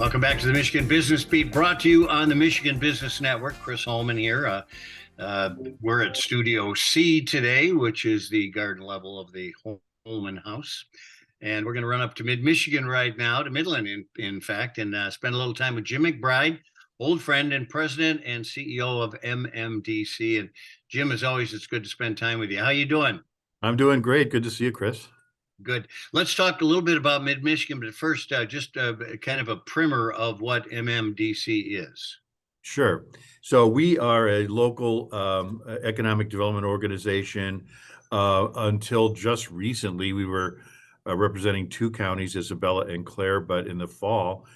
Welcome back to the Michigan Business Beat, brought to you on the Michigan Business Network. Chris Holman here. We're at Studio C today, which is the garden level of the Holman House. And we're going to run up to mid-Michigan right now, to Midland, in fact, and spend a little time with Jim McBryde, old friend and president and CEO of MMDC. And Jim, as always, it's good to spend time with you. How you doing? I'm doing great. Good to see you, Chris. Good. Let's talk a little bit about mid-Michigan, but first, just kind of a primer of what MMDC is. Sure. So we are a local economic development organization. Until just recently, we were representing two counties, Isabella and Clare, but in the fall,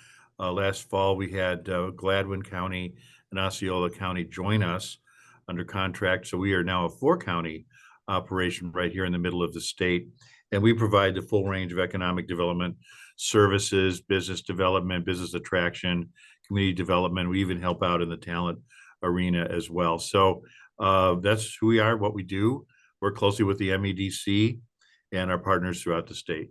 last fall, we had Gladwin County and Osceola County join us under contract. So we are now a four-county operation right here in the middle of the state. And we provide the full range of economic development services, business development, business attraction, community development. We even help out in the talent arena as well. So that's who we are, what we do. Work closely with the MEDC and our partners throughout the state.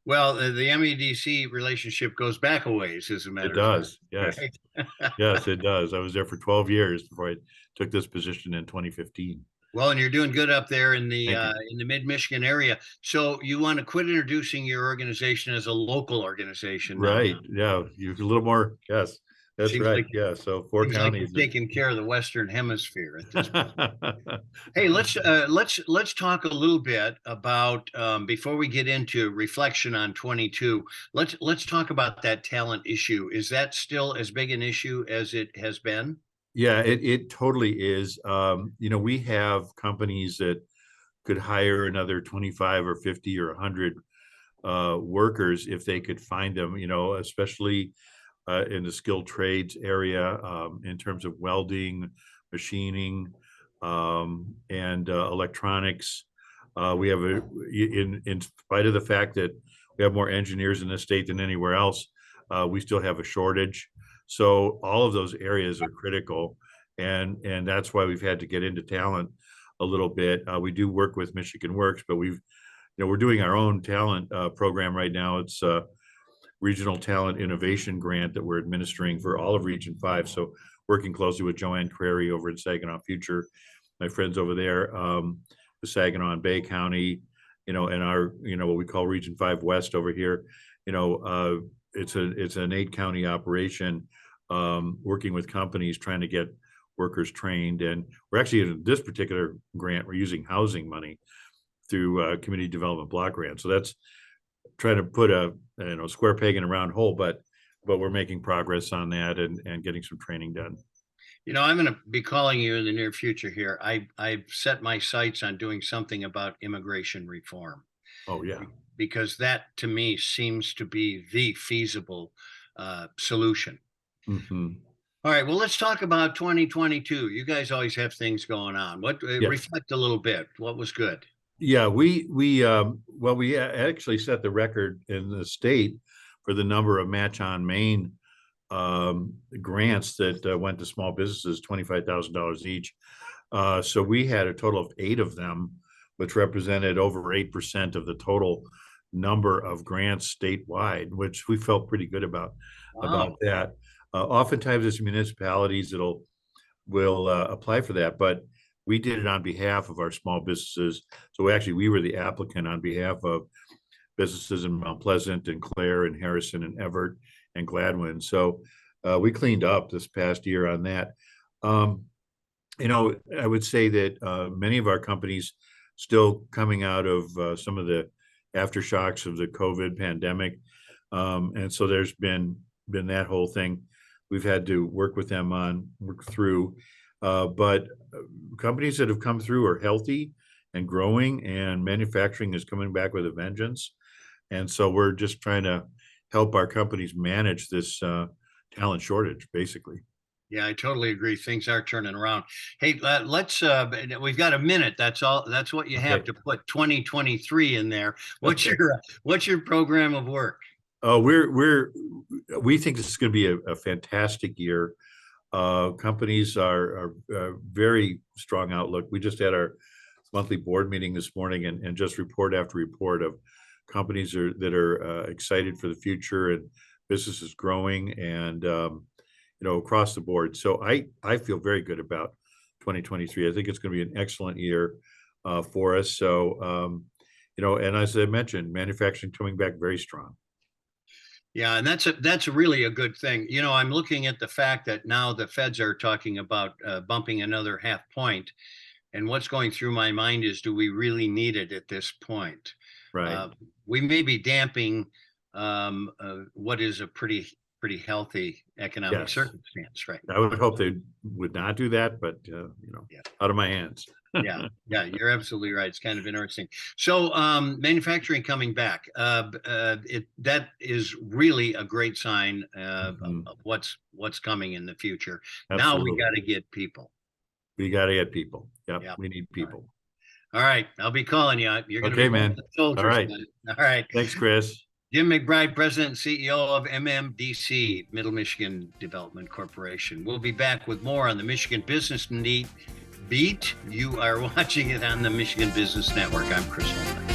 Well, the MEDC relationship goes back a ways, as a matter of fact. It does, yes. Right? Yes, it does. I was there for 12 years before I took this position in 2015. Well, and you're doing good up there in the mid-Michigan area. So you want to quit introducing your organization as a local organization, right? Now. Yeah, you a little more. Yes, that's seems right. Like, yeah, so four counties like taking care of the Western Hemisphere at this point. Hey, let's talk a little bit about before we get into reflection on 22. Let's talk about that talent issue. Is that still as big an issue as it has been? Yeah, it totally is. We have companies that could hire another 25 or 50 or 100 workers if they could find them, especially in the skilled trades area, in terms of welding, machining, and electronics. We have in spite of the fact that we have more engineers in the state than anywhere else, we still have a shortage. So all of those areas are critical, and that's why we've had to get into talent a little bit. We do work with Michigan Works, but we're doing our own talent program right now. It's a regional talent innovation grant that we're administering for all of Region 5. So working closely with Joanne Crary over in Saginaw Future, my friends over there, the Saginaw and Bay County, and our, what we call Region 5 West over here. It's an 8-county operation, working with companies trying to get workers trained. And we're actually in this particular grant, we're using housing money through community development block grant. So that's trying to put a square peg in a round hole, but we're making progress on that and getting some training done. I'm going to be calling you in the near future here. I've set my sights on doing something about immigration reform. Oh, yeah. Because that, to me, seems to be the feasible solution. Mm-hmm. All right. Well, let's talk about 2022. You guys always have things going on. Reflect a little bit. What was good? Yeah, we actually set the record in the state for the number of Match on Main grants that went to small businesses, $25,000 each. So we had a total of 8 of them, which represented over 8% of the total number of grants statewide, which we felt pretty good about that. Oftentimes it's municipalities will apply for that, but we did it on behalf of our small businesses. So actually we were the applicant on behalf of businesses in Mount Pleasant and Clare and Harrison and Everett and Gladwin. So we cleaned up this past year on that. I would say that many of our companies still coming out of some of the aftershocks of the COVID pandemic. And so there's been that whole thing we've had to work through. But companies that have come through are healthy and growing, and manufacturing is coming back with a vengeance. And so we're just trying to help our companies manage this talent shortage, basically. Yeah, I totally agree. Things are turning around. Hey, let's we've got a minute. That's all. That's what you have to put 2023 in there. What's your program of work? We think this is going to be a fantastic year. Companies are very strong outlook. We just had our monthly board meeting this morning, and just report after report of companies that are excited for the future and business is growing and, across the board. So I feel very good about 2023. I think it's going to be an excellent year for us. So, and as I mentioned, manufacturing coming back very strong. Yeah, and that's really a good thing. I'm looking at the fact that now the feds are talking about bumping another half point. And what's going through my mind is, do we really need it at this point? Right. We may be damping what is a pretty healthy economic Yes. circumstance right now. I would hope they would not do that, but Yeah. out of my hands. Yeah, you're absolutely right. It's kind of interesting. So manufacturing coming back, that is really a great sign of what's coming in the future. Now we got to get people. We got to get people. Yep. Yeah. We need people. All right. I'll be calling you. You're going to Okay, be man. soldiers. All right. All right. Thanks, Chris. Jim McBryde, President and CEO of MMDC, Middle Michigan Development Corporation. We'll be back with more on the Michigan Business Beat. You are watching it on the Michigan Business Network. I'm Chris Holman.